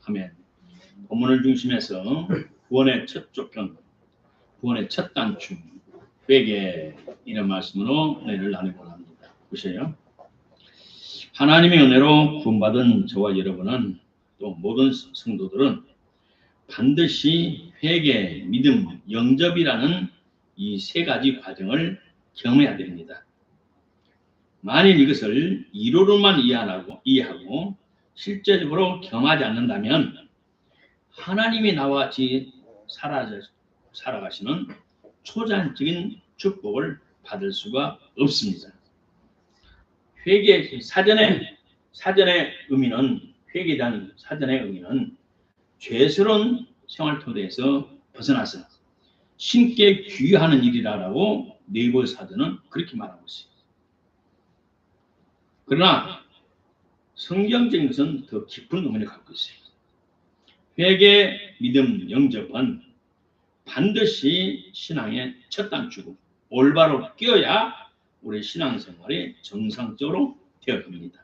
아멘. 본문을 중심해서 구원의 첫 조건, 구원의 첫 단추, 회개 이런 말씀으로 은혜를 나누고자 합니다. 보세요. 하나님의 은혜로 구원받은 저와 여러분은 또 모든 성도들은 반드시 회개, 믿음, 영접이라는 이 세 가지 과정을 경험해야 됩니다. 만일 이것을 이론으로만 이해하고 실제적으로 경험하지 않는다면 하나님이 나와 같이 살아가시는 초자연적인 축복을 받을 수가 없습니다. 회개 사전의 의미는 회개에 대한 사전의 의미는 죄스러운 생활 토대에서 벗어나서 신께 귀하는 일이라고 네이버 사전은 그렇게 말하고 있습니다. 그러나 성경적인 것은 더 깊은 의미를 갖고 있어요. 회개, 믿음, 영접은 반드시 신앙의 첫 단추고 올바로 끼어야 우리 신앙생활이 정상적으로 되어갑니다.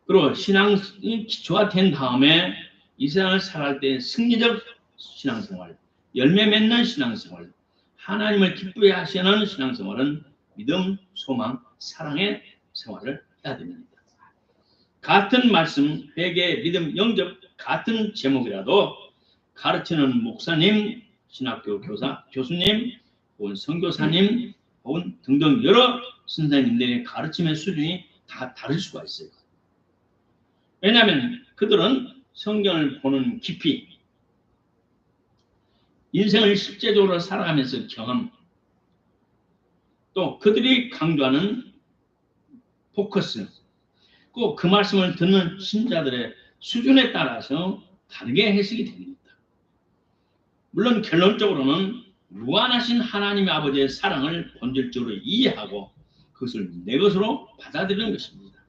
그리고 신앙이 기초가 된 다음에 이 세상을 살아갈 때 승리적 신앙생활, 열매 맺는 신앙생활, 하나님을 기쁘게 하시는 신앙생활은 믿음, 소망, 사랑의 생활을 해야 됩니다. 같은 말씀, 회개, 믿음, 영접 같은 제목이라도 가르치는 목사님, 신학교 교수님, 혹은 선교사님, 혹은 등등 여러 선생님들의 가르침의 수준이 다 다를 수가 있어요. 왜냐하면 그들은 성경을 보는 깊이, 인생을 실제적으로 살아가면서 경험, 또 그들이 강조하는 포커스, 꼭 그 말씀을 듣는 신자들의 수준에 따라서 다르게 해석이 됩니다. 물론 결론적으로는 무한하신 하나님의 아버지의 사랑을 본질적으로 이해하고 그것을 내 것으로 받아들이는 것입니다.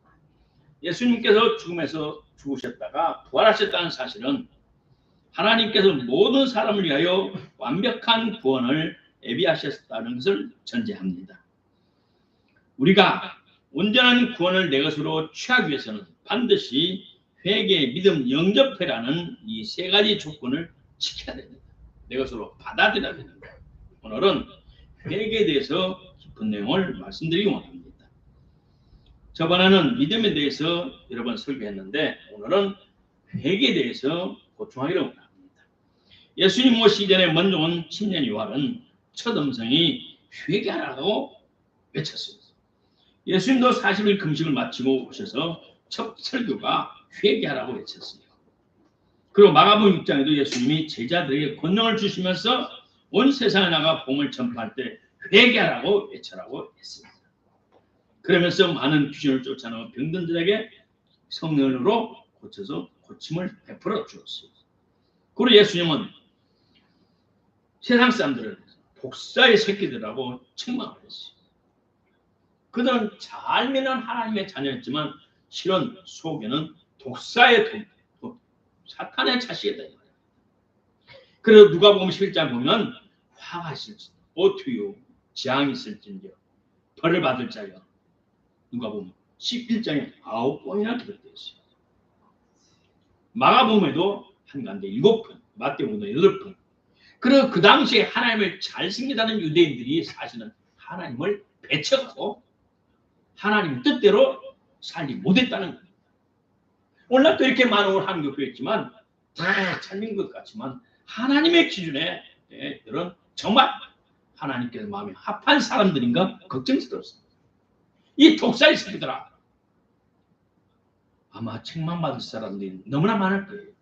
예수님께서 죽음에서 죽으셨다가 부활하셨다는 사실은 하나님께서 모든 사람을 위하여 완벽한 구원을 예비하셨다는 것을 전제합니다. 우리가 온전한 구원을 내 것으로 취하기 위해서는 반드시 회개, 믿음, 영접회라는 이 세 가지 조건을 지켜야 됩니다. 내 것으로 받아들여야 됩니다. 오늘은 회개에 대해서 깊은 내용을 말씀드리기 원합니다. 저번에는 믿음에 대해서 여러 번 설교했는데 오늘은 회개에 대해서 보충하기를 원합니다. 예수님 오시기 전에 먼저 온青年 요한은 첫 음성이 회개하라고 외쳤습니다. 예수님도 40일 금식을 마치고 오셔서 첫 설교가 회개하라고 외쳤어요. 그리고 마가복음 6장에도 예수님이 제자들에게 권능을 주시면서 온 세상에 나가 복음을 전파할 때 회개하라고 외쳐라고 했습니다. 그러면서 많은 귀신을 쫓아내고 병든들에게 성령으로 고쳐서 고침을 베풀어 주었어요. 그리고 예수님은 세상 사람들을 독사의 새끼들이라고 책망을 했어요. 그들은 잘 믿는 하나님의 자녀였지만 실은 속에는 독사의 사탄의 자식이다. 그래서 누가복음 11장 보면 화가 있을지 어투요 재앙이 있을진저 벌을 받을 자여 누가복음 11장에 9번이나 기록되어 있어요. 마가복음에도 한 가운데 7번, 마태복음도 8번. 그리고 그 당시에 하나님을 잘 섬기다는 유대인들이 사실은 하나님을 배척하고 하나님 뜻대로 살지 못했다는 겁니다. 오늘날도 이렇게 많은 한국교회였지만 잘 믿는 것 같지만 하나님의 기준에 이런 정말 하나님께서 마음에 합한 사람들인가 걱정스럽습니다. 이 독사의 새끼들아 아마 책망받을 사람들이 너무나 많을 거예요.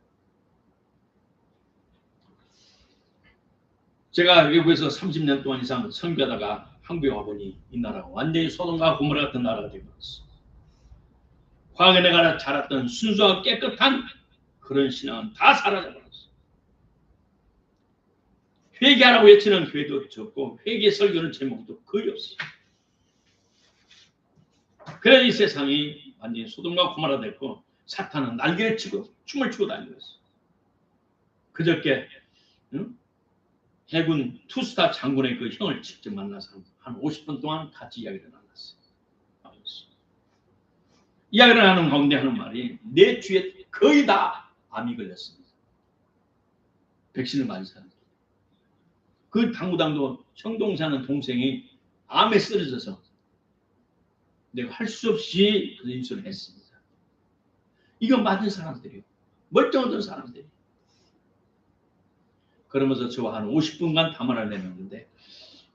제가 외국에서 30년 동안 이상 선교하다가 한국에 와보니 이 나라가 완전히 소돔과 고모라 같은 나라가 되어버렸어. 과거에 내가 자랐던 순수하고 깨끗한 그런 신앙은 다 사라져버렸어. 회개하라고 외치는 교회도 적고 회개 설교는 제목도 거의 없어요. 그래서 이 세상이 완전히 소돔과 고모라 됐고 사탄은 날개를 치고 춤을 추고 다니고 있어. 그저께 해군 투스타 장군의 그 형을 직접 만나서 한 50분 동안 같이 이야기를 나눴어요. 이야기를 하는 가운데 하는 말이 내 주에 거의 다 암이 걸렸습니다. 백신을 맞은 사람. 그 당구당도 청동 사는 동생이 암에 쓰러져서 내가 할 수 없이 그 인수를 했습니다. 이거 맞은 사람들이요. 멀쩡하던 사람들이. 그러면서 저와 한 50분간 담화를 내놨는데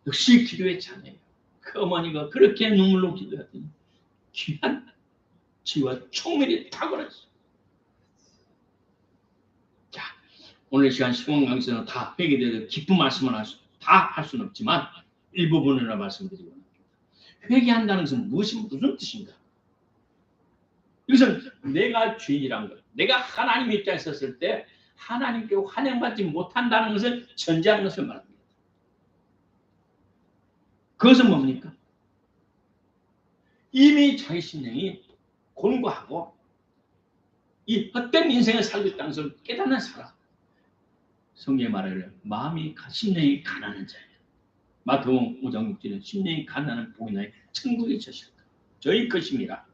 역시 기도의 자녀예요. 그 어머니가 그렇게 눈물로 기도했더니 귀한 지와 총명이 탁월했어요. 자, 오늘 시간 시공 강의에서는 다 회개에 대해서 깊은 말씀을 다 할 수는 없지만 일부분으로 말씀드리고 회개한다는 것은 무슨 뜻인가? 이것은 내가 죄인이란 것, 내가 하나님 입장에 섰을 때 하나님께 환영받지 못한다는 것을 전제하는 것을 말합니다. 그것은 뭡니까? 이미 자기 심령이 곤고하고 이 헛된 인생을 살고 있다는 것을 깨닫는 사람. 성경에 말하기를 마음이 심령이 가난한 자예요. 마태복음 5장 6절에 심령이 가난한 복이 나의 천국에 저실까 저희 것입니다.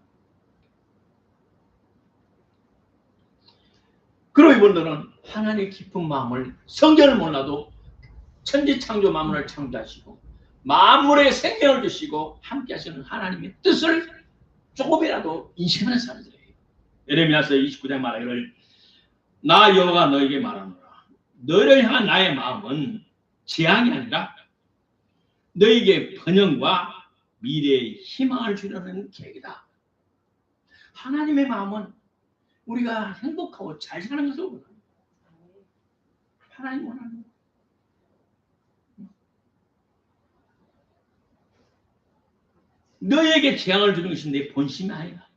그리고 이분들은 하나님의 깊은 마음을 성경을 몰라도 천지창조 만물을 창조하시고 만물의 생명을 주시고 함께 하시는 하나님의 뜻을 조금이라도 인식하는 사람들이에요. 예레미야서 29장 말하기를 나 여호와가 너에게 말하노라. 너를 향한 나의 마음은 재앙이 아니라 너에게 번영과 미래의 희망을 주려는 계획이다. 하나님의 마음은 우리가 행복하고 잘 사는 것을 원합니다. 하나님 원하는 것. 너에게 재앙을 주는 것이 내 본심이 아니라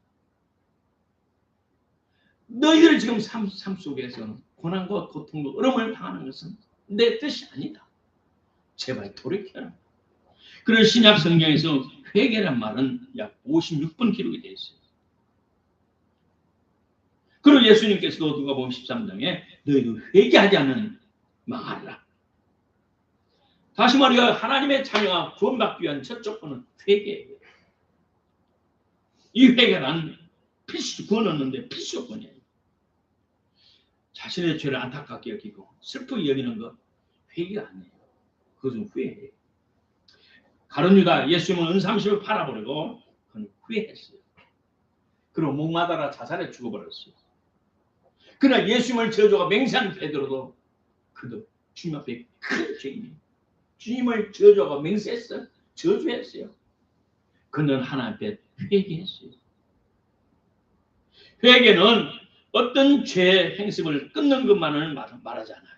너희들 지금 삶 속에서 고난과 고통과 어려움을 당하는 것은 내 뜻이 아니다. 제발 돌이켜라. 그런 신약 성경에서 회개란 말은 약 56번 기록이 되어 있어요. 그리고 예수님께서도 누가복음 13장에 너희도 회개하지 않으면 망하리라. 다시 말하여 하나님의 자녀가 구원받기 위한 첫 조건은 회개예요. 이 회개란 구원 얻는데 필수 조건이에요. 자신의 죄를 안타깝게 여기고 슬프게 여기는 것 회개가 아니에요. 그것은 후회예요. 가룟 유다 예수님은 은삼십을 팔아버리고 그는 후회했어요. 그리고 목마다라 자살해 죽어버렸어요. 그러나 예수님을 저주가 맹세한 베드로도 그도 주님 앞에 큰 죄인이에요. 주님을 저주하고 맹세했어요. 저주했어요. 그는 하나님 앞에 회개했어요. 회개는 어떤 죄 행습을 끊는 것만을 말하지 않아요.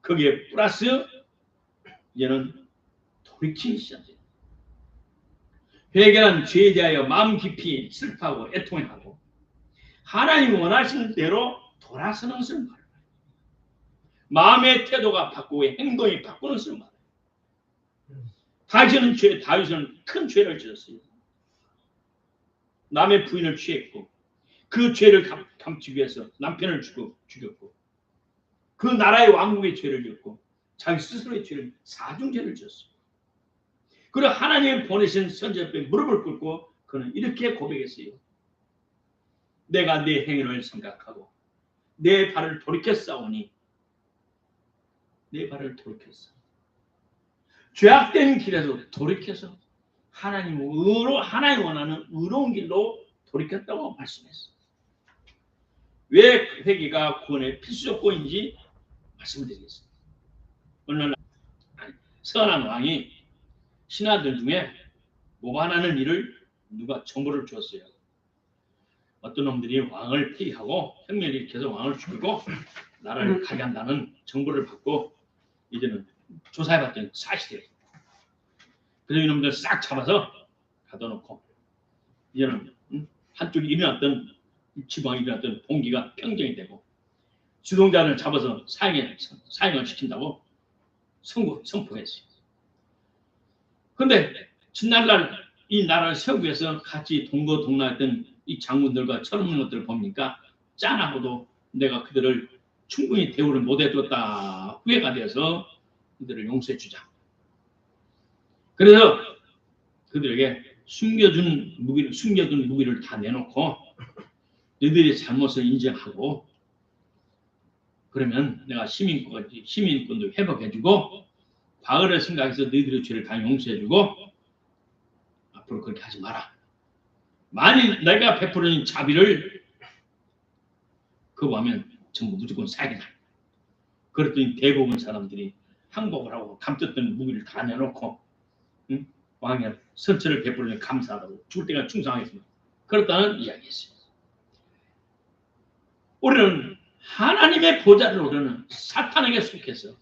거기에 플러스 얘는 돌이키기 시작해요. 회개는 죄에 대하여 마음 깊이 슬퍼하고 애통하고 하나님이 원하시는 대로 돌아서는 것을 말해요. 마음의 태도가 바꾸고 행동이 바꾸는 것을 말해요. 다윗은 큰 죄를 지었어요. 남의 부인을 취했고 그 죄를 감추기 위해서 남편을 죽였고 그 나라의 왕국의 죄를 지었고 자기 스스로의 죄를 사중죄를 지었어요. 그리고 하나님 보내신 선지 앞에 무릎을 꿇고 그는 이렇게 고백했어요. 내가 내 행위를 생각하고 내 발을 돌이켜 싸우니 내 발을 돌이켰어. 죄악된 길에서 돌이켜서 하나님 원하는 의로운 길로 돌이켰다고 말씀했어요. 왜 회개가 구원의 필수 조건인지 말씀드리겠습니다. 어느 날 선한 왕이 신하들 중에 모반하는 일을 누가 정보를 줬어요. 어떤 놈들이 왕을 폐위하고 혁명을 일으켜서 왕을 죽이고 나라를 가게 한다는 정보를 받고 이제는 조사해봤더니 사실이에요. 그래서 이놈들 싹 잡아서 가둬놓고 이제는 한쪽에 일어났던 지방에 일어났던 봉기가 평정이 되고 주동자를 잡아서 사형을 시킨다고 선포했어요. 그런데 전날날 이 나라를 세우기 위해서 같이 동거동락했던 이 장군들과 철없는 것들을 보니까 짠하고도 내가 그들을 충분히 대우를 못해줬다 후회가 되어서 그들을 용서해주자. 그래서 그들에게 숨겨둔 무기를 다 내놓고 너희들의 잘못을 인정하고 그러면 내가 시민권도 회복해주고 과거를 생각해서 너희들의 죄를 다 용서해주고 앞으로 그렇게 하지 마라. 만일 내가 베풀어진 자비를 거부하면 전부 무조건 사기다. 그랬더니 대부분 사람들이 항복을 하고 감췄던 무기를 다 내놓고 왕이 선처를 베풀으니 감사하다고 죽을 때까지 충성하겠습니다. 그렇다는 이야기였어요. 우리는 하나님의 보좌를 우리는 사탄에게 속해서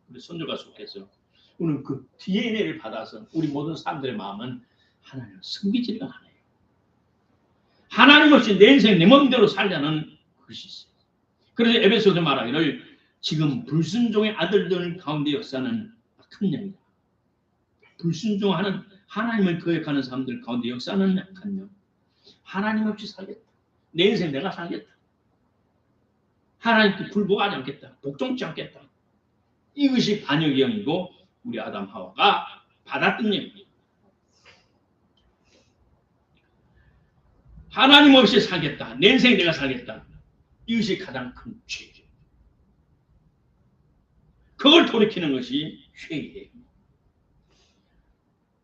우리 손주가 속해서 우리는 그 DNA를 받아서 우리 모든 사람들의 마음은 하나님을 섬기지가 않아요. 하나님 없이 내 인생 내 마음대로 살려는 것이 있어요. 그래서 에베소서 말하기를 지금 불순종의 아들들 가운데 역사는 큰 영이다. 불순종하는 하나님을 거역하는 사람들 가운데 역사는 약한 영. 하나님 없이 살겠다. 내 인생 내가 살겠다. 하나님께 굴복하지 않겠다. 복종치 않겠다. 이것이 반역의 영이고 우리 아담 하와가 받았던 영입니다. 하나님 없이 살겠다. 내 인생 내가 살겠다. 이것이 가장 큰 죄죠. 그걸 돌이키는 것이 죄예요.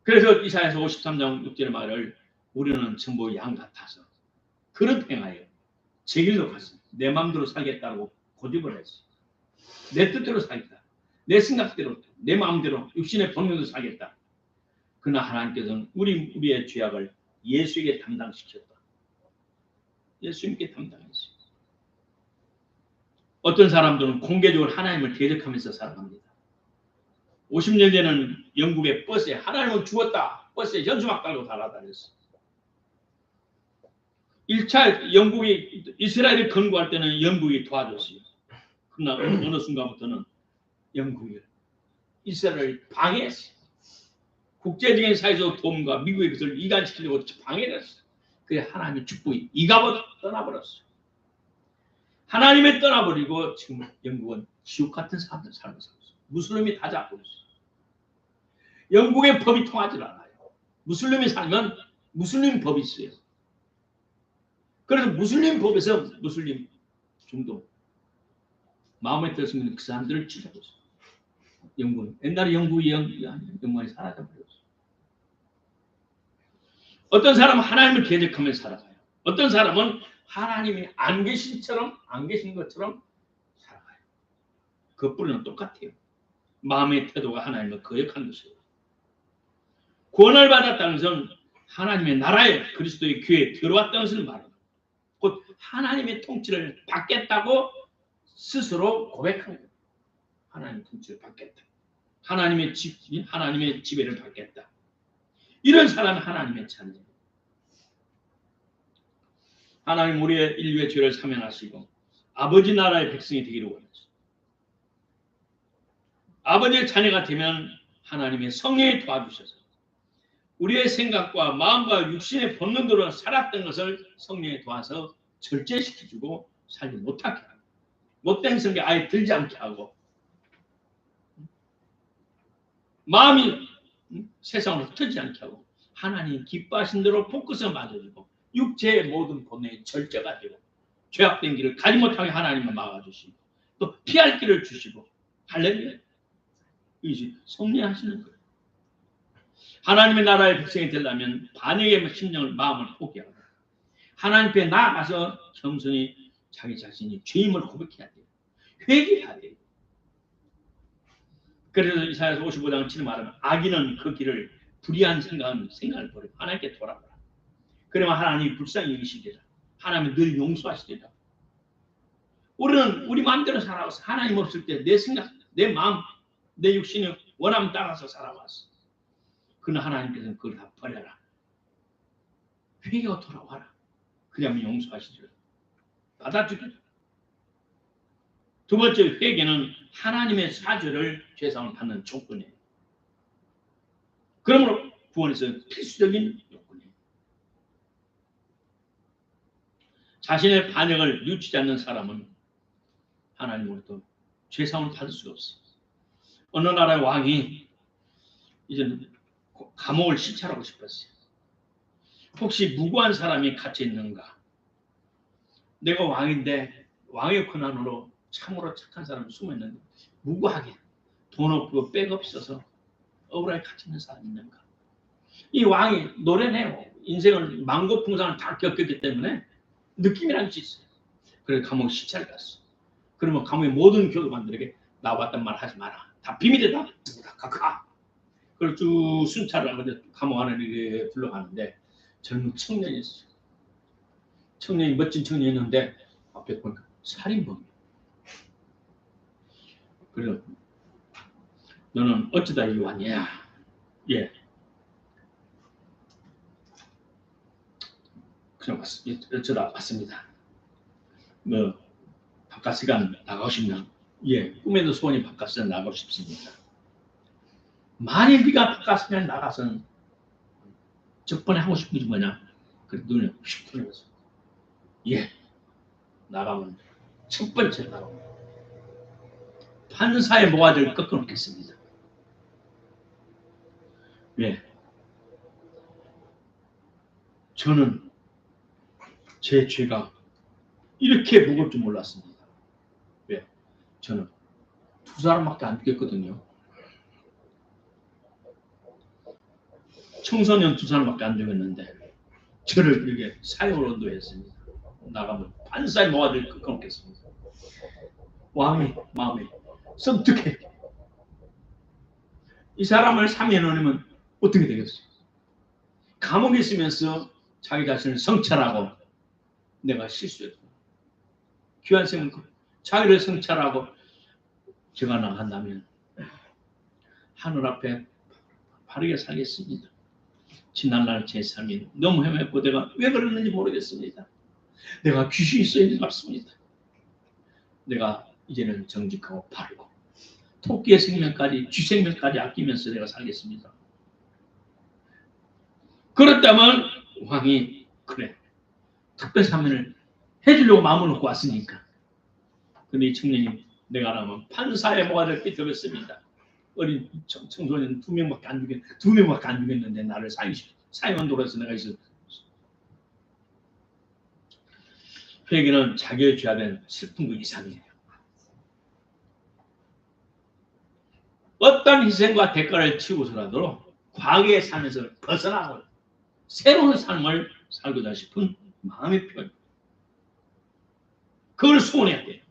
그래서 이사야서 53장 6절의 말을 우리는 전부 양 같아서 그런 행하여 제 길로 갔습니다. 내 마음대로 살겠다고 고집을 했어요. 내 뜻대로 살겠다. 내 생각대로, 내 마음대로, 육신의 본능대로 살겠다. 그러나 하나님께서는 우리의 죄악을 예수에게 담당시켰다. 예수님께 담당했어요. 어떤 사람들은 공개적으로 하나님을 대적하면서 살아갑니다. 50년 전에는 영국의 버스에 하나님은 죽었다. 버스에 현수막 달고 달아다녔어요. 1차 영국이 이스라엘을 건국할 때는 영국이 도와줬어요. 그러나 어느 순간부터는 영국이 이스라엘을 방해했어요. 국제적인 사회적 도움과 미국의 것을 이간시키려고 방해를 했어요. 그래 하나님의 축복이 이가버려 떠나버렸어요. 하나님을 떠나버리고 지금 영국은 지옥 같은 사람들 살고 있어요. 무슬림이 다 잡고 있어요. 영국의 법이 통하지 않아요. 무슬림이 살면 무슬림 법이 있어요. 그래서 무슬림 법에서 무슬림 중독 마음에 들었으면 그 사람들을 찢어버렸어요. 영국은 옛날에 영국이 영국이 사라져버렸어요. 어떤 사람은 하나님을 대적하면서 살아가요. 어떤 사람은 하나님이 안 계신 것처럼 살아가요. 그 뿌리는 똑같아요. 마음의 태도가 하나님을 거역하는 것이에요. 구원을 받았다는 것은 하나님의 나라에 그리스도의 교회에 들어왔다는 것을 말합니다. 곧 하나님의 통치를 받겠다고 스스로 고백하는 거예요. 하나님의 통치를 받겠다. 하나님의 지배를 받겠다. 이런 사람은 하나님의 자녀예요. 하나님 우리의 인류의 죄를 사면하시고 아버지 나라의 백성이 되기를 원하시고 아버지의 자녀가 되면 하나님의 성령이 도와주셔서 우리의 생각과 마음과 육신의 본능대로 살았던 것을 성령이 도와서 절제시켜주고 살지 못하게 하고 못된 생각이 아예 들지 않게 하고 마음이 세상으로 흩어지지 않게 하고 하나님 기뻐하신 대로 포커스를 맞아주고 육체의 모든 본능이 절제가 되고 죄악된 길을 가지 못하게 하나님을 막아주시고 또 피할 길을 주시고 할렐루야. 이것이 성령하시는 거예요. 하나님의 나라의 백성이 되려면 반역의 심령을 마음을 포기하고 하나님 앞에 나아가서 겸손히 자기 자신이 죄임을 고백해야 돼요. 회개해야 돼요. 그래서 이사야서 55장 7절 말하면 악인은 그 길을 불의한 생각을 버리고 하나님께 돌아가라. 그러면 하나님이 불쌍히 여기시리라. 하나님은 늘 용서하시리라. 우리는 우리 마음대로 살아와서 하나님 없을 때 내 생각, 내 마음, 내 육신의 원함 따라서 살아왔어. 그러나 하나님께서는 그걸 다 버려라. 회개가 돌아와라. 그러면 용서하시리라. 받아주리라. 두 번째 회개는 하나님의 사죄를 죄사함을 받는 조건이에요. 그러므로 구원에서 필수적인 요건이에요. 자신의 반역을 뉘우치지 않는 사람은 하나님으로부터 죄사함을 받을 수가 없어요. 어느 나라의 왕이 이제 감옥을 시찰하고 싶었어요. 혹시 무고한 사람이 갇혀 있는가? 내가 왕인데 왕의 권한으로 참으로 착한 사람이 숨어있는데 무고하게 돈 없고 백 없어서 억울하게 갇혀있는 사람이 있는가. 이 왕이 노래네요. 인생을 망고풍상을 다 겪었기 때문에 느낌이라는 것이 있어요. 그래서 감옥 시찰 갔어. 그러면 감옥의 모든 교도관들에게 나 왔단 말 하지 마라. 다 비밀이다. 가. 그걸 쭉 순찰을 하고 감옥 안에 불러가는데 젊은 청년이 있어요. 청년이 멋진 청년이었는데 앞에 보니까 살인범이에요. 그래서 너는 어쩌다 이리 왔냐? 예. 그냥 어쩌다 왔습니다. 뭐 바깥 시간 나가고 싶나? 예, 꿈에도 소원이 바깥 시간 나가고 싶습니다. 만일 네가 바깥 시간 나가서는 첫 번에 하고 싶은 게 뭐냐? 그 눈을 휙 돌려서 예, 나가면 첫 번째 나가면 판사의 모가지를 꺾어놓겠습니다. 예, 저는 제 죄가 이렇게 무거울 줄 몰랐습니다. 왜? 저는 두 사람밖에 안 죽였거든요. 청소년 두 사람밖에 안 죽였는데 저를 이렇게 사형을 언도했습니다. 나가면 판사의 모가지를 꺾어놓겠습니다. 왕이 마음에 섬뜩해. 이 사람을 사면에 넣으면 어떻게 되겠어요? 감옥에 있으면서 자기 자신을 성찰하고 내가 실수했고 귀한 생을 자기를 성찰하고 제가 나간다면 하늘 앞에 바르게 살겠습니다. 지난날 제 삶이 너무 헤맸고 내가 왜 그랬는지 모르겠습니다. 내가 귀신이 쓰이는 것 같습니다. 내가 이제는 정직하고 바르고 토끼의 생명까지 쥐 생명까지 아끼면서 내가 살겠습니다. 그렇다면 왕이 그래 특별 사면을 해주려고 마음을 놓고 왔으니까. 근데 이 청년이 내가 알아면 판사의 모가지를 삐뚤었습니다. 어린 청소년 두 명밖에 안 죽였는데 나를 사형한도로해서 내가 있어. 회개는 자기의 죄악은 슬픈 것 이상이에요. 어떤 희생과 대가를 치고서라도 과거의 삶에서 벗어나고 새로운 삶을 살고자 싶은 마음의 표현. 그걸 소원해야 돼요.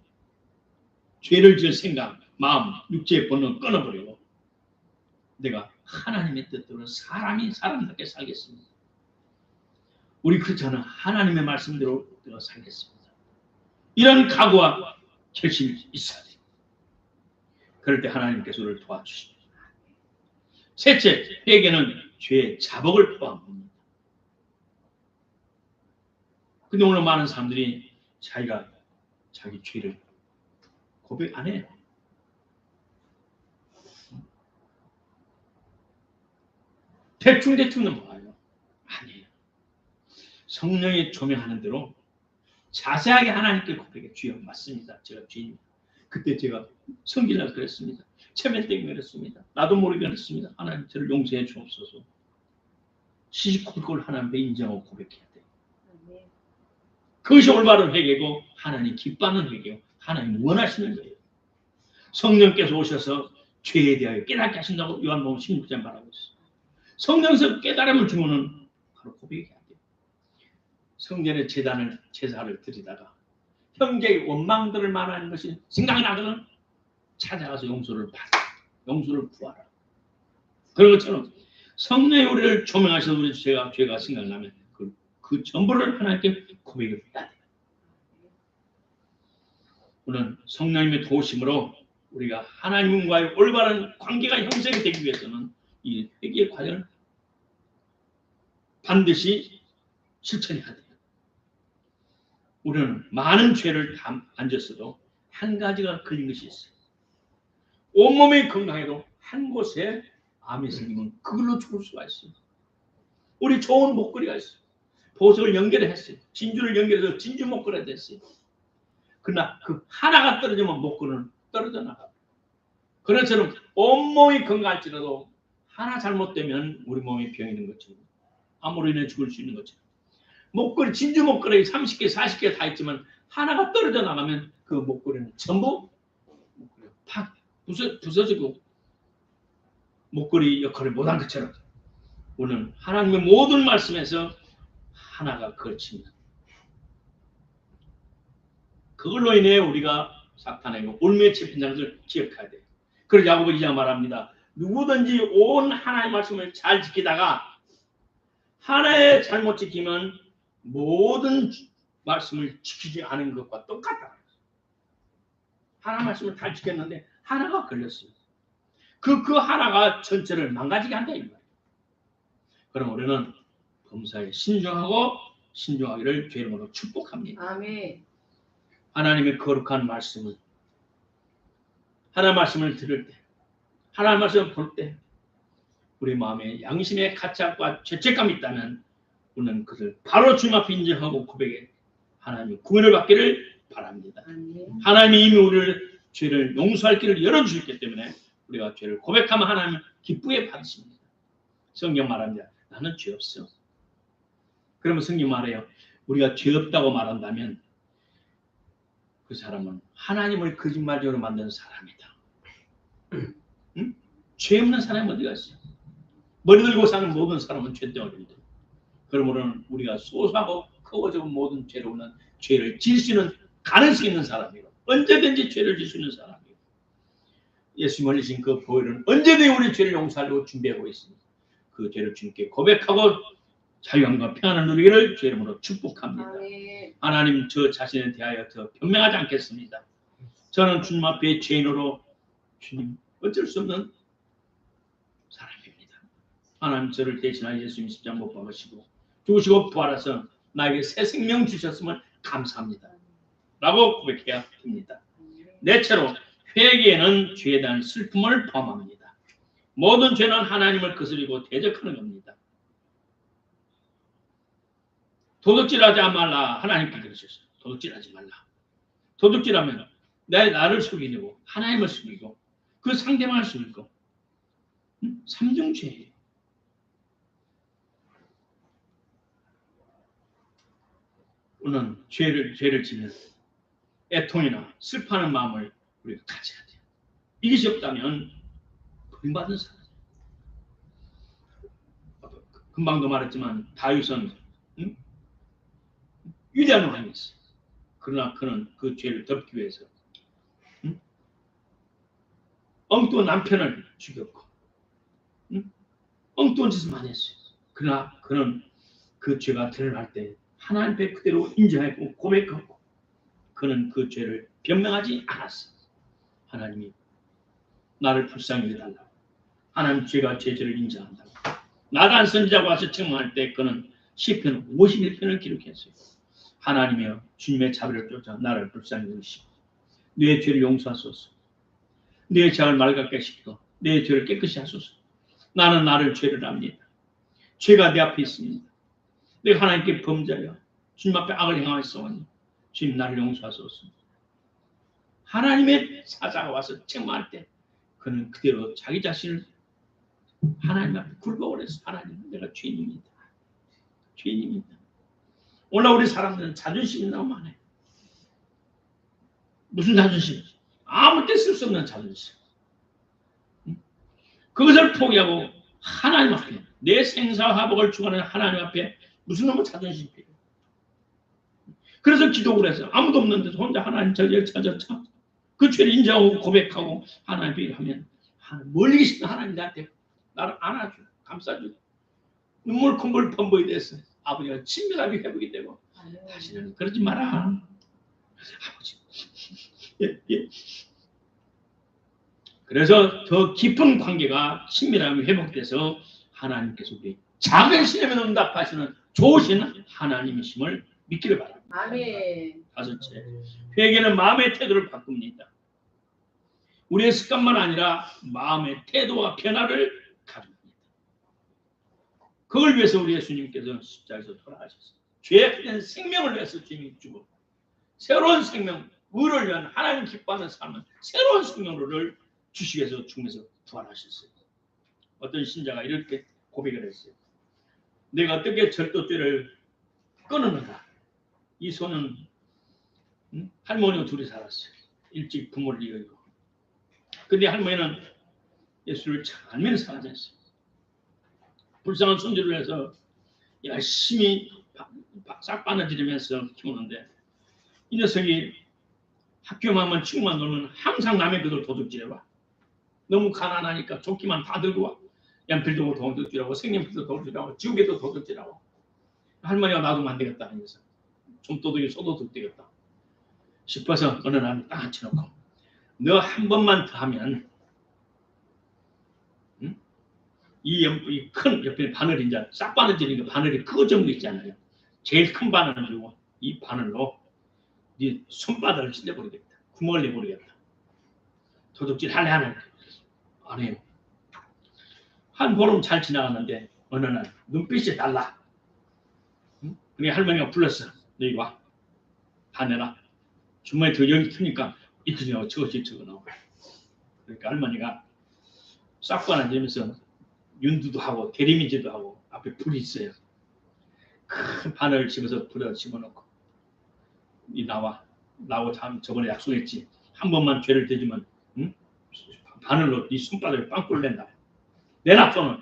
죄를 지을 생각, 마음, 육체의 본능을 끊어버리고 내가 하나님의 뜻대로 사람답게 살겠습니다. 우리 크리스천은 하나님의 말씀대로 내가 살겠습니다. 이런 각오와 결심이 있어야 돼요. 그럴 때 하나님께서 우리를 도와주십니다. 셋째, 회개는 죄의 자복을 포함합니다. 근데 오늘 많은 사람들이 자기가 자기 죄를 고백 안 해요. 대충 넘어가요. 아니에요. 성령이 조명하는 대로 자세하게 하나님께 고백해 주여 맞습니다. 제가 죄인입니다. 그때 제가 성질나서 그랬습니다. 체면 때문에 그랬습니다. 나도 모르게 그랬습니다. 하나님 저를 용서해 주옵소서. 시시콜콜 하나님께 인정하고 고백해야 돼요. 그것이 올바른 회개고 하나님 기뻐하는 회개고 하나님 원하시는 거예요. 성령께서 오셔서 죄에 대하여 깨닫게 하신다고 요한복음 16장 말하고 있어요. 성령께서 깨달음을 주면은 바로 고백해야 돼요. 성전의 제사를 드리다가 형제의 원망들을 말하는 것이 생각나거든 찾아가서 용서를 구하라. 그런 것처럼 성령이 우리를 조명하셔서 우리 죄가 생각나면 그 전부를 하나님께 고백을 해야 돼요. 오늘 성령님의 도우심으로 우리가 하나님과의 올바른 관계가 형성이 되기 위해서는 이 회개의 과정을 반드시 실천해야 돼요. 우리는 많은 죄를 다 앉았어도 한 가지가 걸린 것이 있어요. 온몸이 건강해도 한 곳에 암이 생기면 그걸로 죽을 수가 있어요. 우리 좋은 목걸이가 있어요. 보석을 연결했어요. 진주를 연결해서 진주 목걸이가 됐어요. 그러나 그 하나가 떨어지면 목걸이는 떨어져 나가요. 그런 것처럼 온몸이 건강할지라도 하나 잘못되면 우리 몸에 병이 있는 것처럼 암으로 인해 죽을 수 있는 것처럼 목걸이 진주 목걸이 30개 40개 다 있지만 하나가 떨어져 나가면 그 목걸이는 전부 팍 부서지고 목걸이 역할을 못한 것처럼 우리는 하나님의 모든 말씀에서 하나가 걸칩니다. 그걸로 인해 우리가 사탄에게 올무에 잡힌다는 것을 기억해야 돼요. 그래서 야고보 2장 말합니다. 누구든지 온 하나님의 말씀을 잘 지키다가 하나의 잘못 지키면 모든 말씀을 지키지 않은 것과 똑같다. 하나의 말씀을 잘 지켰는데 하나가 걸렸어요. 그 하나가 전체를 망가지게 한다 이 말이에요. 그럼 우리는 범사에 신중하기를 주 이름으로 축복합니다. 아멘. 하나님의 거룩한 말씀을 하나님의 말씀을 들을 때 하나님의 말씀을 볼 때 우리 마음에 양심의 가책과 죄책감이 있다면 우리는 그것을 바로 주님 앞에 인정하고 고백해 하나님의 구원을 받기를 바랍니다. 아멘. 하나님이 이미 우리를 죄를 용서할 길을 열어주셨기 때문에 우리가 죄를 고백하면 하나님은 기쁘게 받으십니다. 성경 말합니다. 나는 죄 없어. 그러면 성경 말해요. 우리가 죄 없다고 말한다면 그 사람은 하나님을 거짓말적으로 만든 사람이다. 응? 죄 없는 사람이 어디가 있어요? 머리 들고 사는 모든 사람은 죄덩어리입니다. 그러므로 우리가 소소하고 크고 모든 죄로는 죄를 지을 수 있는 가능성이 있는 사람이고 언제든지 죄를 지을 수 있는 사람이고 예수님을 흘리신 그 보혈은 언제든지 우리 죄를 용서하려고 준비하고 있습니다. 그 죄를 주님께 고백하고 자유함과 평안을 누리기를 주 이름으로 축복합니다. 아멘. 하나님 저 자신에 대하여 더 변명하지 않겠습니다. 저는 주님 앞에 죄인으로 주님 어쩔 수 없는 사람입니다. 하나님 저를 대신하여 예수님 십자가 못 박으시고 죽으시고 부활하셔서 나에게 새 생명 주셨음을 감사합니다. 라고 고백해야 됩니다. 넷째로 회개는 죄에 대한 슬픔을 포함합니다. 모든 죄는 하나님을 거스리고 대적하는 겁니다. 도둑질하지 말라 하나님께 그러셨어요. 도둑질하지 말라. 도둑질하면 나를 속이고 하나님을 속이고 그 상대방을 속이고 삼중죄예요. 우리는 죄를 지면 애통이나 슬퍼하는 마음을 우리가 가져야 돼요. 이것이 없다면 버림받은 사람. 금방도 말했지만 다윗은 위대한 왕이었어요. 그러나 그는 그 죄를 덮기 위해서 엉뚱한 남편을 죽였고 엉뚱한 짓을 많이 했어요. 그러나 그는 그 죄가 드러날 때 하나님 앞에 그대로 인정하고 고백하고 그는 그 죄를 변명하지 않았어요. 하나님이 나를 불쌍히 여겨달라고 하나님 제가 제 죄를 인정한다고 나단 선지자가 와서 책망할 때 그는 시편 51편을 기록했어요. 하나님이여 주님의 자비를 쫓아 나를 불쌍히 여기시고 내 죄를 용서하소서. 내 죄를 맑게 시키고 내 죄를 깨끗이 하소서. 나는 나를 죄를 압니다. 죄가 내 앞에 있습니다. 내가 하나님께 범죄하여 주님 앞에 악을 행하였사오니 주님 나를 용서하소서. 하나님의 사자가 와서 책망할 때 그는 그대로 자기 자신을 하나님 앞에 굴복을 해서 하나님 내가 죄인입니다. 죄인입니다. 오늘 우리 사람들은 자존심이 너무 많아요. 무슨 자존심? 아무 때 쓸 수 없는 자존심. 그것을 포기하고 하나님 앞에 내 생사화복을 주관하는 하나님 앞에 무슨 놈의 자존심이 필요해요. 그래서 기도를 해서 아무도 없는데 혼자 하나님 저기를 찾았죠. 그 죄를 인정하고 고백하고 하나님 앞에 하면 멀리 계신 하나님 나한테 나를 안아줘 감싸줘 눈물 콧물 펌버이 됐어. 아버지가 친밀함이 회복이 되고 다시는 그러지 마라. 아버지. 예. 그래서 더 깊은 관계가 친밀함이 회복돼서 하나님께서 우리 작은 시험에 응답하시는 좋으신 하나님이심을 믿기를 바랍니다. 아멘. 다섯째, 회개는 마음의 태도를 바꿉니다. 우리의 습관만 아니라 마음의 태도와 변화를 가져옵니다. 그걸 위해서 우리 예수님께서 십자가에서 돌아가셨어요. 죄악된 생명을 위해서 주님이 주고 새로운 생명, 의를 위한 하나님 기뻐하는 삶은 새로운 생명을 주시기 위해서 죽으면서 부활하셨어요. 어떤 신자가 이렇게 고백을 했어요. 내가 어떻게 절도죄를 끊었는가? 이 손은 할머니와 둘이 살았어요. 일찍 부모를 잃고. 근데 할머니는 예수를 잘 사랑했어요. 불쌍한 손주를 위해서 열심히 싹바느지르면서 키우는데 이 녀석이 학교만 하면 친구만 놀면 항상 남의 것을 도둑질해와. 너무 가난하니까 조끼만 다 들고 와. 연필도 도둑질하고 색연필도 도둑질하고 지우개도 도둑질하고. 할머니가 놔두면 안 되겠다. 그래서 좀 도둑이 소도둑 되겠다 싶어서 어느 날 딱 앉혀놓고 너 한 번만 더 하면 이 큰 옆에 바늘 이제 싹 바느지는 그 바늘이 크고 정도 있잖아요. 제일 큰 바늘을 들고 이 바늘로 네 손바닥을 찔러버리겠다. 구멍을 내버리겠다. 도둑질 할래 안 해? 안 해요. 한 보름 잘 지나갔는데 어느 날 눈빛이 달라. 그래 할머니가 불렀어. 너 이리 와. 다 내놔. 주머니에 더 여기 트니까 이틀 나오고 저것이 저거 나오고. 그러니까 할머니가 싹 바느지면서 윤두도 하고 대리민지도 하고 앞에 불이 있어요. 큰 바늘을 집어서 불에 집어넣고 이 나하고 참 저번에 약속했지. 한 번만 죄를 대주면 바늘로 네 손바닥에 빵꾸를 낸다. 내놔 손을.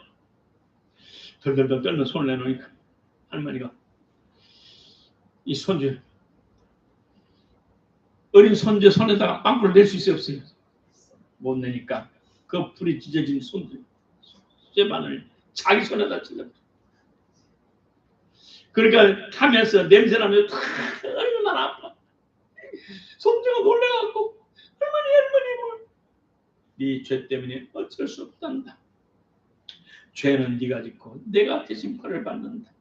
덜덜덜 떨면 손을 내놓으니까 할머니가 이 손주 어린 손주 손에다가 빵꾸를 낼 수 있어요 없어요? 못 내니까 그 불이 찢어진 손주 쇠바늘 자기 손에다 찔러. 그러니까 타면서 냄새나면서 얼마나 아파. 손주가 놀래갖고 할머니 네 죄 때문에 어쩔 수 없단다. 죄는 네가 짓고 내가 대신 벌을 받는다.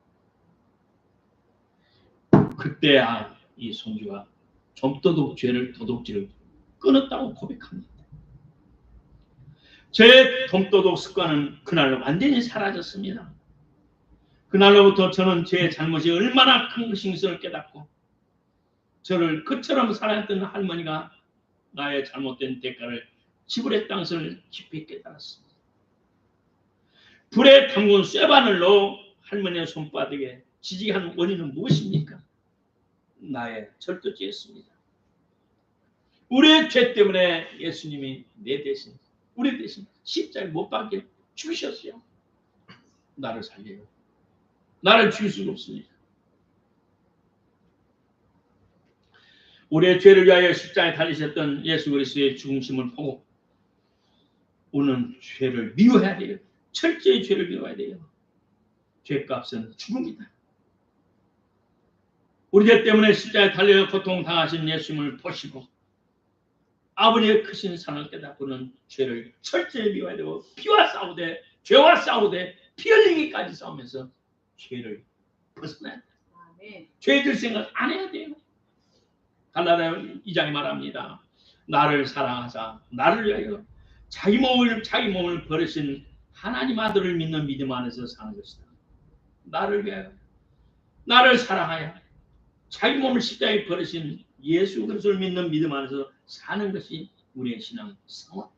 그때야 이 손주가 좀도둑 죄를 도둑질을 끊었다고 고백합니다. 제 돈도둑 습관은 그날로 완전히 사라졌습니다. 그날로부터 저는 제 잘못이 얼마나 큰 것인지를 깨닫고 저를 그처럼 사랑했던 할머니가 나의 잘못된 대가를 지불했다는 것을 깊이 깨달았습니다. 불에 담근 쇠바늘로 할머니의 손바닥에 지지게 한 원인은 무엇입니까? 나의 절도죄였습니다. 우리의 죄 때문에 예수님이 내 대신 우리 대신 십자가에 못 박혀 죽으셨어요. 나를 살려요. 나를 죽일 수가 없습니다. 우리의 죄를 위하여 십자가에 달리셨던 예수 그리스도의 죽으심을 보고 우리는 죄를 미워해야 돼요. 철저히 죄를 미워해야 돼요. 죄값은 죽음이다. 우리 죄 때문에 십자가에 달려 고통당하신 예수님을 보시고 아버지의 크신 사랑을 깨닫고는 죄를 철저히 미워해야 되고 피와 싸우되 죄와 싸우되 피 흘리기까지 싸우면서 죄를 벗어나야 돼요. 죄질 생각 안 해야 돼요. 갈라디아 2장에 말합니다. 나를 사랑하사 나를 위하여 자기 몸을 버리신 하나님 아들을 믿는 믿음 안에서 사는 것이다. 나를 위하여 나를 사랑하여 자기 몸을 십자가에 버리신 예수 그리스도를 믿는 믿음 안에서 사는 것이 우리의 신앙 생활.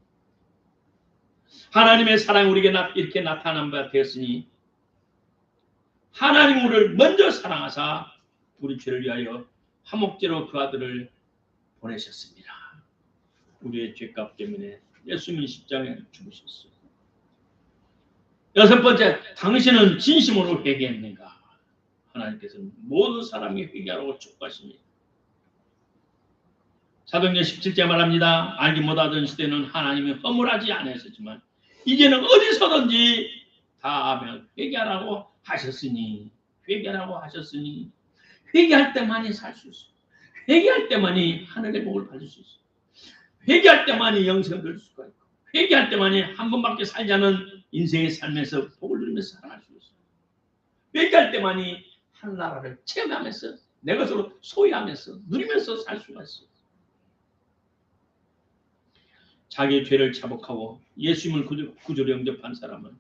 하나님의 사랑이 우리에게 이렇게 나타난 바 되었으니 하나님 우리를 먼저 사랑하사 우리 죄를 위하여 화목제로 그 아들을 보내셨습니다. 우리의 죄값 때문에 예수님이 십자가에 죽으셨어요. 여섯 번째, 당신은 진심으로 회개했는가? 하나님께서는 모든 사람이 회개하라고 촉구하십니다. 사도행전 17절 말합니다. 알지 못하던 시대는 하나님이 허물하지 않으셨지만 이제는 어디서든지 다 하면 회개하라고 하셨으니 회개할 때만이 살 수 있어요. 회개할 때만이 하늘의 복을 받을 수 있어요. 회개할 때만이 영생을 얻을 수가 있고 회개할 때만이 한 번밖에 살지 않은 인생의 삶에서 복을 누리면서 살아갈 수 있어요. 회개할 때만이 하늘나라를 체험하면서 내 것으로 소유하면서 누리면서 살 수가 있어요. 자기의 죄를 자복하고 예수님을 구주로 영접한 사람은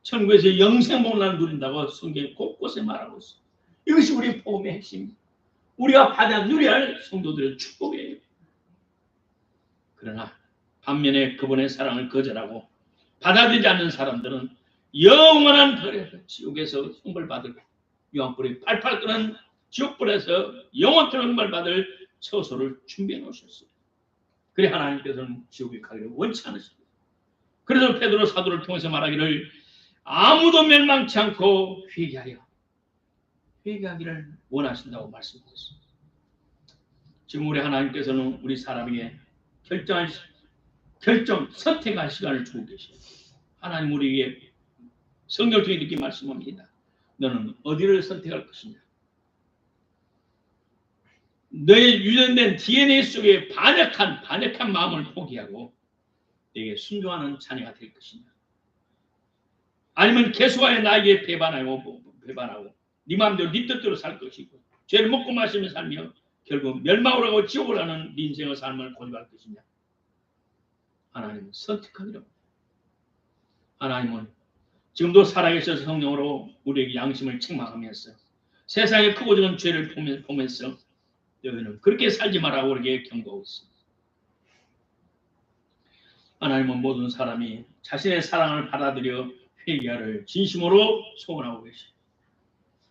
천국에서 영생복을 누린다고 성경에 곳곳에 말하고 있어요. 이것이 우리 복음의 핵심입니다. 우리가 받아 누려야 할 성도들의 축복이에요. 그러나 반면에 그분의 사랑을 거절하고 받아들이지 않는 사람들은 영원한 벌에서 지옥에서 형벌받을 요한불이 팔팔 끓는 지옥불에서 영원토록 형벌받을 처소를 준비해 놓으셨어요. 그래 하나님께서는 지옥에 가기를 원치 않으십니다. 그래서 베드로 사도를 통해서 말하기를 아무도 멸망치 않고 회개하기를 원하신다고 말씀드렸습니다. 지금 우리 하나님께서는 우리 사람에게 선택할 시간을 주고 계십니다. 하나님 우리에게 성경을 통해 이렇게 말씀합니다. 너는 어디를 선택할 것이냐? 너의 유전된 DNA 속에 반역한 마음을 포기하고 내게 순종하는 자녀가 될 것이냐? 아니면 계속하여 나에게 배반하고 네 마음대로 네 뜻대로 살 것이고 죄를 먹고 마시며 살며 결국 멸망으로 가고 지옥을 가는 네 인생의 삶을 고집할 것이냐? 하나님은 선택하기로. 하나님은 지금도 살아계셔서 성령으로 우리에게 양심을 책망하면서 세상의 크고 작은 죄를 보면서 너희는 그렇게 살지 말라고 우리에게 경고하고 있습니다. 하나님은 모든 사람이 자신의 사랑을 받아들여 회개하를 진심으로 소원하고 계십니다.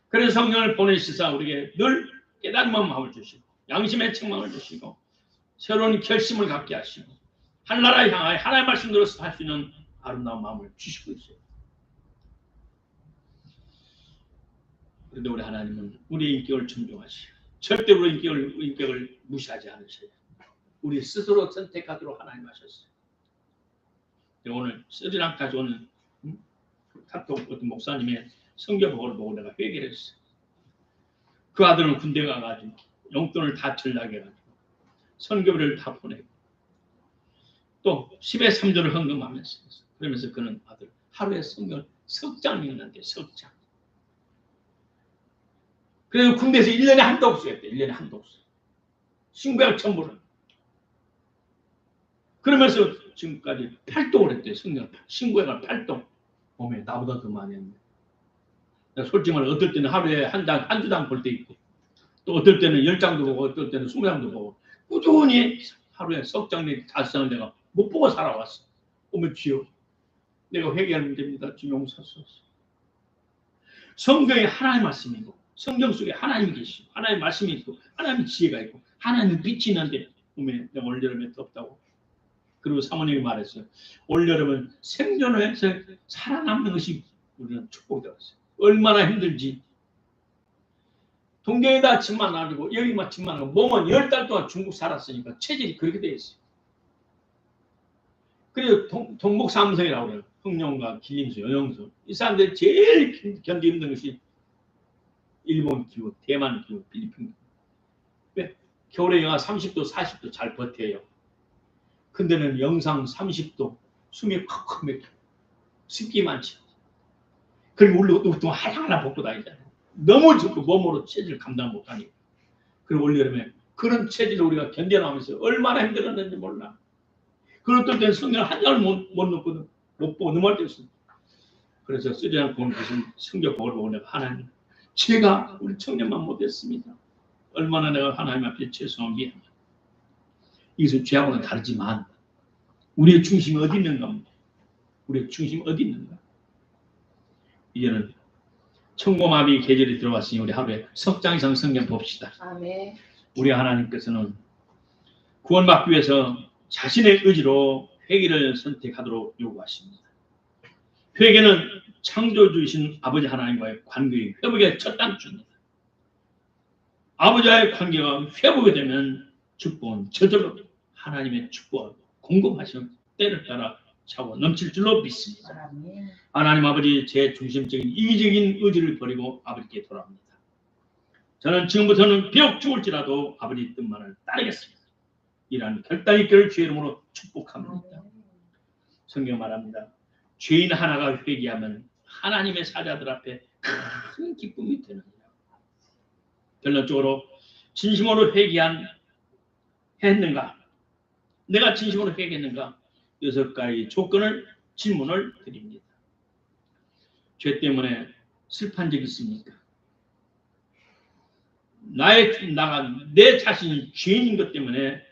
그래서 성령을 보내시사 우리에게 늘 깨달은 마음을 주시고 양심의 책망을 주시고 새로운 결심을 갖게 하시고 하나님을 향하여 하나님의 말씀대로 살 수 있는 아름다운 마음을 주시고 있어요. 그런데 우리 하나님은 우리의 인격을 존중하시고 절대로 인격을 무시하지 않으셔요. 우리 스스로 선택하도록 하나님 하셨어요. 오늘 스리랑카 오는 카톡 어떤 목사님의 성경복을 보고 내가 회개를 했어요. 그 아들은 군대 가가지고 용돈을 다 전락해 가지고 선교비를 다 보내고 또 10의 3조를 헌금하면서 그러면서 그는 아들 하루에 성경 석장 읽는데 석장. 그래서 군대에서 1년에 한 독수 했대. 1년에 한 독수. 신구약 전부를. 그러면서 지금까지 8독을 했대. 성경 신구약을 8독. 몸에 나보다 더 많이 했네. 솔직히 말해 어떨 때는 하루에 한 주당 볼 때 있고 또 어떨 때는 10장도 보고 어떨 때는 20장도 보고 꾸준히 하루에 석장 내지 5장을 내가 못 보고 살아왔어. 오면 주여 내가 회개할 문제입니다. 주 용서하소서. 성경에 하나님의 말씀이고 성경 속에 하나님이 계시고 하나님의 말씀이 있고 하나님의 지혜가 있고 하나님의 빛이 있는데 오면 내가 올여름에 덥다고. 그리고 사모님이 말했어요. 올여름은 생존해서 살아남는 것이 우리는 축복되었어요. 얼마나 힘들지. 동경에다 집만 놔두고 여기만 집만 놔두고 몸은 10달 동안 중국 살았으니까 체질이 그렇게 되어 있어요. 그래서 동목삼성이라고 그래요. 흥룡과 길림수, 연영수. 이 사람들이 제일 견디기 힘든 것이 일본 기후, 대만 기후, 필리핀 기후. 왜? 겨울에 영하 30도, 40도 잘 버텨요. 근데는 영상 30도, 숨이 콱콱 막혀. 습기 많지. 그리고 우리 옷도 하나 벗고 다니잖아요. 너무 좁고 몸으로 체질을 감당 못하니까. 그리고 올여름에 그런 체질을 우리가 견뎌나가면서 얼마나 힘들었는지 몰라. 그럴 때는 성경을 한 장을 못 넣거든. 못 보고 넘어갈 때 있습니다. 그래서 쓰지 않고 온 것은 성경복을 보고 내가 하나님, 제가 우리 청년만 못했습니다. 얼마나 내가 하나님 앞에 죄송합니다. 이것은 죄하고는 다르지만 우리의 중심이 어디 있는가? 우리의 중심이 어디 있는가? 이제는 청고마비 계절이 들어왔으니 우리 하루에 석장 이상 성경 봅시다. 아멘. 우리 하나님께서는 구원받기 위해서 자신의 의지로 회개를 선택하도록 요구하십니다. 회개는 창조주이신 아버지 하나님과의 관계의 회복의 첫 단추입니다. 아버지와의 관계가 회복이 되면 축복은 저절로 하나님의 축복을 공급하시는 때를 따라 차고 넘칠 줄로 믿습니다. 하나님 아버지 제 중심적인 이기적인 의지를 버리고 아버지께 돌아옵니다. 저는 지금부터는 비록 죽을지라도 아버지 뜻만을 따르겠습니다. 이러한 결단 있기를 주의 이름으로 축복합니다. 성경 말합니다. 죄인 하나가 회개하면 하나님의 사자들 앞에 큰 기쁨이 되느니라. 결론적으로 진심으로 했는가? 내가 진심으로 회개했는가? 6가지 질문을 드립니다. 죄 때문에 슬픈 적 있습니까? 내 자신이 죄인인 것 때문에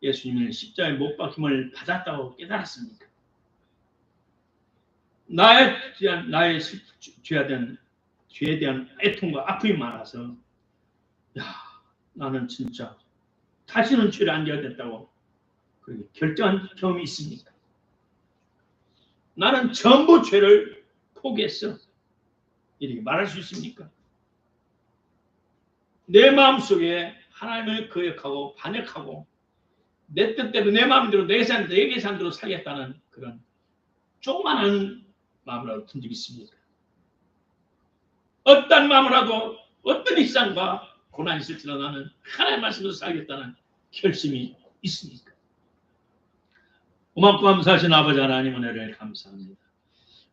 예수님을 십자가에 못 박힘을 받았다고 깨달았습니까? 나의 죄에 대한 애통과 아픔이 많아서 나는 진짜 다시는 죄를 안 지어야겠다고 그렇게 결정한 경험이 있습니까? 나는 전부 죄를 포기했어. 이렇게 말할 수 있습니까? 내 마음속에 하나님을 거역하고 반역하고 내 뜻대로 내 마음대로 내 계산대로 살겠다는 그런 조그마한 마음이라도 든 적이 있습니까? 어떤 마음으로라도 어떤 일상과 고난이 있을지라도 나는 하나님의 말씀으로 살겠다는 결심이 있습니까? 고맙고 감사하신 아버지 하나님 은혜를 감사합니다.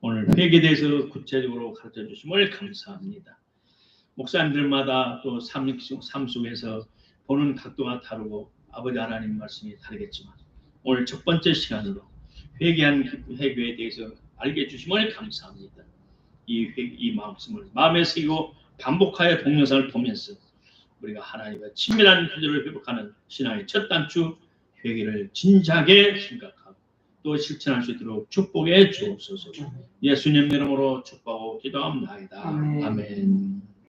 오늘 회개에 대해서 구체적으로 가르쳐 주심을 감사합니다. 목사님들마다 또 삶 속에서 보는 각도가 다르고 아버지 하나님 말씀이 다르겠지만 오늘 첫 번째 시간으로 회개에 대해서 알게 해주심을 감사합니다. 이 말씀을 마음에 새기고 반복하여 동영상을 보면서 우리가 하나님과 친밀한 교제를 회복하는 신앙의 첫 단추 회개를 진지하게 생각하고 또 실천할 수 있도록 축복해 주옵소서. 예수님 이름으로 축복하고 기도합니다. 아멘.